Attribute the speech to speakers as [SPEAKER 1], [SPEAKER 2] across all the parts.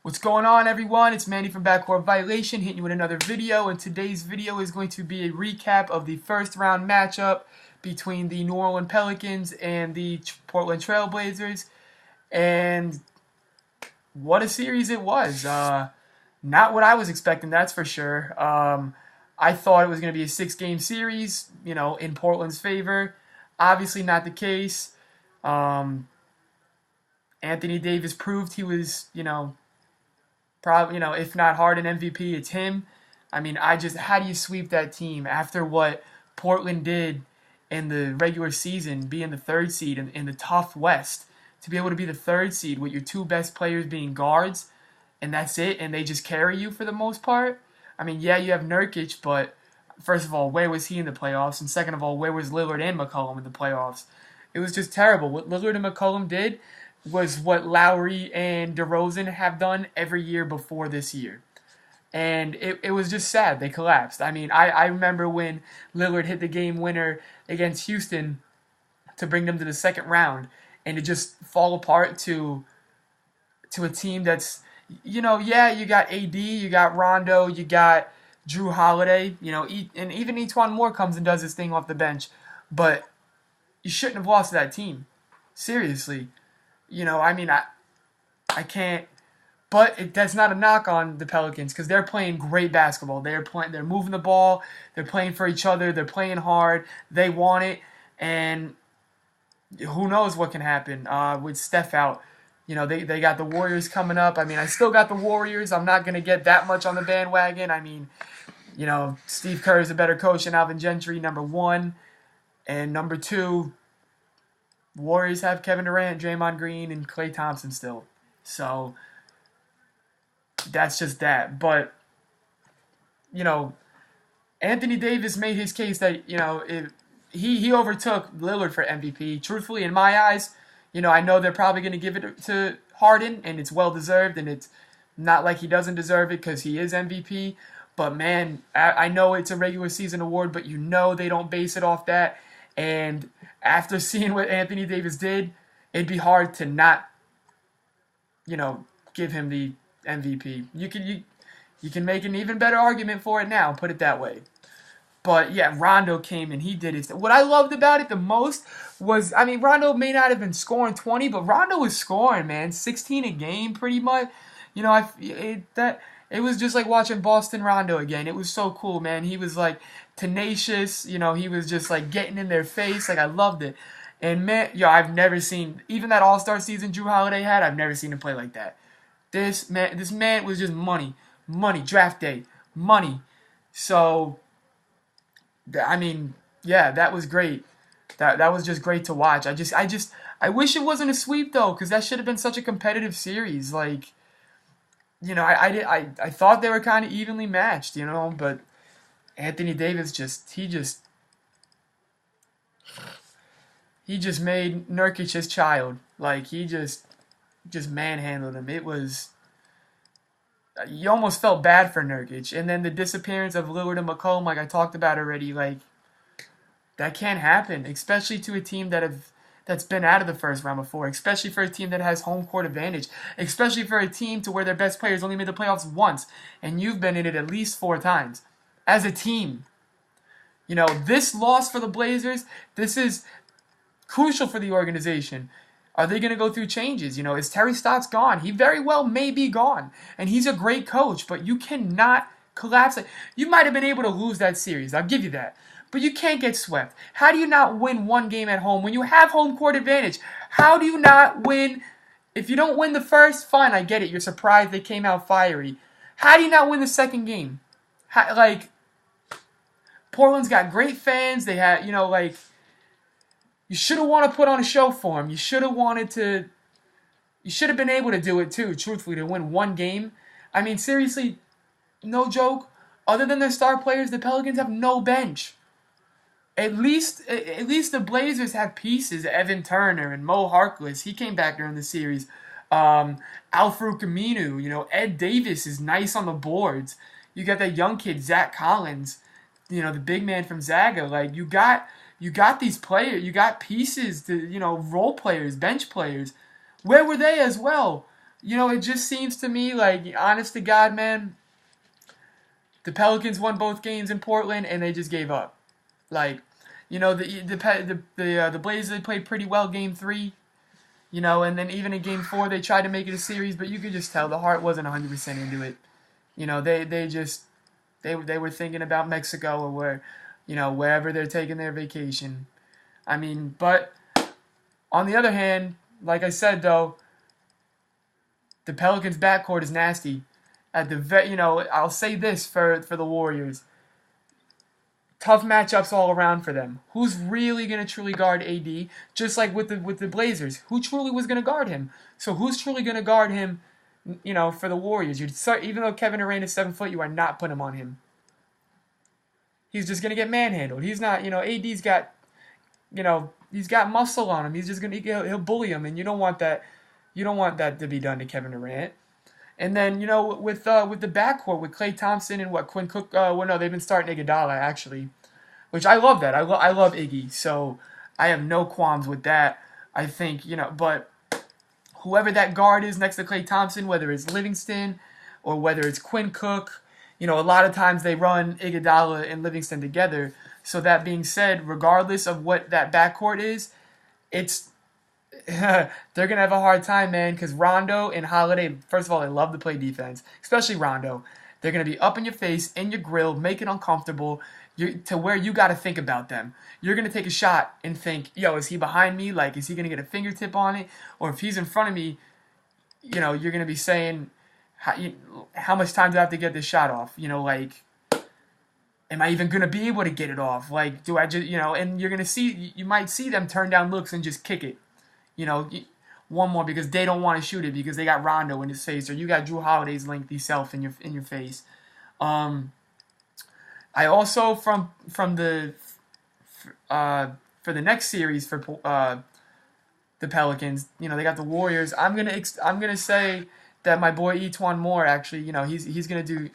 [SPEAKER 1] What's going on, everyone? It's Manny from BackCourt Violation hitting you with another video, and today's video is going to be a recap of the first round matchup between the New Orleans Pelicans and the Portland Trail Blazers, and what a series it was. Not what I was expecting, that's for sure. I thought it was going to be a 6-game series, in Portland's favor. Obviously not the case. Anthony Davis proved he was, probably, if not Harden MVP, it's him. I mean, how do you sweep that team after what Portland did in the regular season, being the 3rd seed in the tough West, to be able to be the 3rd seed with your 2 best players being guards, and that's it, and they just carry you for the most part? I mean, yeah, you have Nurkic, but first of all, where was he in the playoffs? And second of all, where was Lillard and McCollum in the playoffs? It was just terrible. What Lillard and McCollum did was what Lowry and DeRozan have done every year before this year. And it was just sad. They collapsed. I mean, I remember when Lillard hit the game winner against Houston to bring them to the second round, and to just fall apart to a team that's, yeah, you got AD, you got Rondo, you got Drew Holiday, and even Etuan Moore comes and does his thing off the bench. But you shouldn't have lost to that team. Seriously. I can't, but that's not a knock on the Pelicans, because they're playing great basketball. They're moving the ball, they're playing for each other, they're playing hard, they want it, and who knows what can happen with Steph out. They got the Warriors coming up. I mean, I still got the Warriors. I'm not going to get that much on the bandwagon. I mean, Steve Kerr is a better coach than Alvin Gentry, number 1. And number 2, Warriors have Kevin Durant, Draymond Green, and Klay Thompson still. So that's just that. But, Anthony Davis made his case that, he overtook Lillard for MVP. Truthfully, in my eyes, I know they're probably going to give it to Harden, and it's well-deserved, and it's not like he doesn't deserve it because he is MVP. But, man, I know it's a regular season award, but they don't base it off that. And after seeing what Anthony Davis did, it'd be hard to not, give him the MVP. You can make an even better argument for it now, put it that way. But, yeah, Rondo came and he did his thing. What I loved about it the most was, Rondo may not have been scoring 20, but Rondo was scoring, man. 16 a game, pretty much. It was just like watching Boston Rondo again. It was so cool, man. He was, tenacious. He was just, getting in their face. I loved it. And, man, I've never seen, even that All-Star season Drew Holiday had, I've never seen him play like that. This man was just money. Money. Draft day. Money. So, that was great. That was just great to watch. I wish it wasn't a sweep, though, because that should have been such a competitive series. I thought they were kind of evenly matched, but Anthony Davis he just made Nurkic his child. He just manhandled him. It was, you almost felt bad for Nurkic. And then the disappearance of Lillard and McCollum, like I talked about already, that can't happen, especially to a team that's been out of the first round before, especially for a team that has home court advantage, especially for a team to where their best players only made the playoffs once, and you've been in it at least 4 times as a team. This loss for the Blazers, this is crucial for the organization. Are they going to go through changes? Is Terry Stotts gone? He very well may be gone, and he's a great coach, but you cannot collapse it. You might have been able to lose that series, I'll give you that. But you can't get swept. How do you not win 1 game at home when you have home court advantage? How do you not win? If you don't win the first, fine, I get it. You're surprised they came out fiery. How do you not win the second game? Portland's got great fans. They had, you should have wanted to put on a show for them. You should have been able to do it too, truthfully, to win 1 game. Seriously, no joke. Other than their star players, the Pelicans have no bench. At least the Blazers have pieces. Evan Turner and Mo Harkless. He came back during the series. Al-Farouq Aminu. Ed Davis is nice on the boards. You got that young kid, Zach Collins. The big man from Zaga. You got these players. You got pieces to, role players, bench players. Where were they as well? it just seems to me like, honest to God, man, the Pelicans won both games in Portland and they just gave up. Like, the Blazers, they played pretty well game 3. And then even in game 4 they tried to make it a series, but you could just tell the heart wasn't 100% into it. They were thinking about Mexico or wherever they're taking their vacation. I mean, but on the other hand, like I said though, the Pelicans backcourt is nasty. I'll say this for the Warriors. Tough matchups all around for them. Who's really going to truly guard AD? Just like with the Blazers, who truly was going to guard him? So who's truly going to guard him? For the Warriors, even though Kevin Durant is 7 foot, you are not putting him on him. He's just going to get manhandled. He's not. AD's got. He's got muscle on him. He's just he'll bully him, and you don't want that. You don't want that to be done to Kevin Durant. And then, with the backcourt, with Klay Thompson and Quinn Cook, no, they've been starting Iguodala, actually, which I love that. I love Iggy, so I have no qualms with that. I think, but whoever that guard is next to Klay Thompson, whether it's Livingston or whether it's Quinn Cook, a lot of times they run Iguodala and Livingston together. So that being said, regardless of what that backcourt is, they're going to have a hard time, man, because Rondo and Holiday, first of all, they love to play defense, especially Rondo. They're going to be up in your face, in your grill, make it uncomfortable to where you got to think about them. You're going to take a shot and think, yo, is he behind me? Like, is he going to get a fingertip on it? Or if he's in front of me, you're going to be saying, how much time do I have to get this shot off? Am I even going to be able to get it off? Like, do I just, and you're going to you might see them turn down looks and just kick it. One more because they don't want to shoot it because they got Rondo in his face, or you got Drew Holiday's lengthy self in your face. I also for the next series for the Pelicans, they got the Warriors. I'm gonna say that my boy Etwan Moore actually, he's gonna do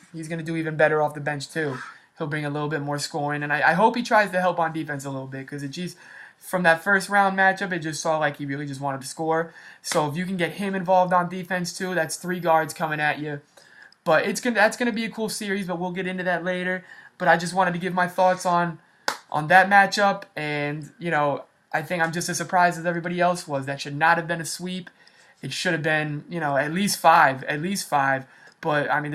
[SPEAKER 1] even better off the bench too. He'll bring a little bit more scoring, and I hope he tries to help on defense a little bit because from that first round matchup, it just saw like he really just wanted to score. So if you can get him involved on defense too, that's 3 guards coming at you. But that's gonna be a cool series, but we'll get into that later. But I just wanted to give my thoughts on that matchup, and I think I'm just as surprised as everybody else was. That should not have been a sweep. It should have been at least five. But I mean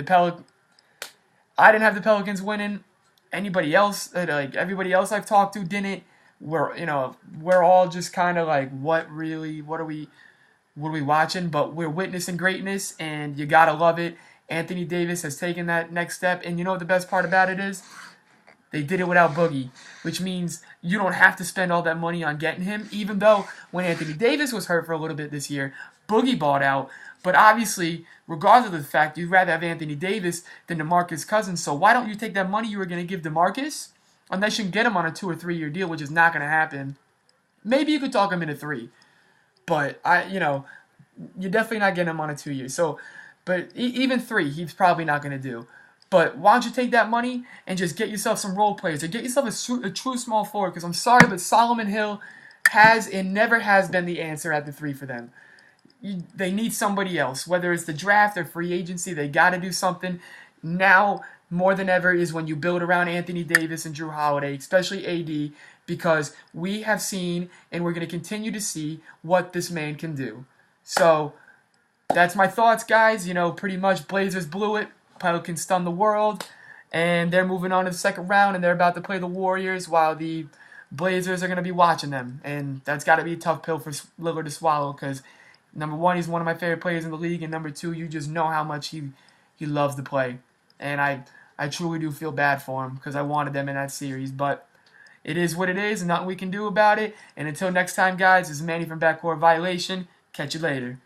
[SPEAKER 1] I didn't have the Pelicans winning. Anybody else, everybody else I've talked to didn't. We're all just kind of like, what are we watching? But we're witnessing greatness, and you gotta love it. Anthony Davis has taken that next step, and what the best part about it is? They did it without Boogie, which means you don't have to spend all that money on getting him, even though when Anthony Davis was hurt for a little bit this year, Boogie balled out. But obviously, regardless of the fact, you'd rather have Anthony Davis than DeMarcus Cousins, so why don't you take that money you were going to give DeMarcus? Unless you can get him on a 2 or 3 year deal, which is not going to happen. Maybe you could talk him into 3, but you're definitely not getting him on a 2 year. So, but even 3, he's probably not going to do. But why don't you take that money and just get yourself some role players, or get yourself a true small forward? Because I'm sorry, but Solomon Hill has and never has been the answer at the 3 for them. They need somebody else, whether it's the draft or free agency. They got to do something now. More than ever is when you build around Anthony Davis and Drew Holiday, especially AD, because we have seen and we're going to continue to see what this man can do. So that's my thoughts, guys. Pretty much Blazers blew it. Pelicans stunned the world, and they're moving on to the second round, and they're about to play the Warriors while the Blazers are going to be watching them. And that's got to be a tough pill for Lillard to swallow because, number one, he's one of my favorite players in the league, and number two, you just know how much he loves to play. And I truly do feel bad for him because I wanted them in that series. But it is what it is, and nothing we can do about it. And until next time, guys, this is Manny from BackCourt Violation. Catch you later.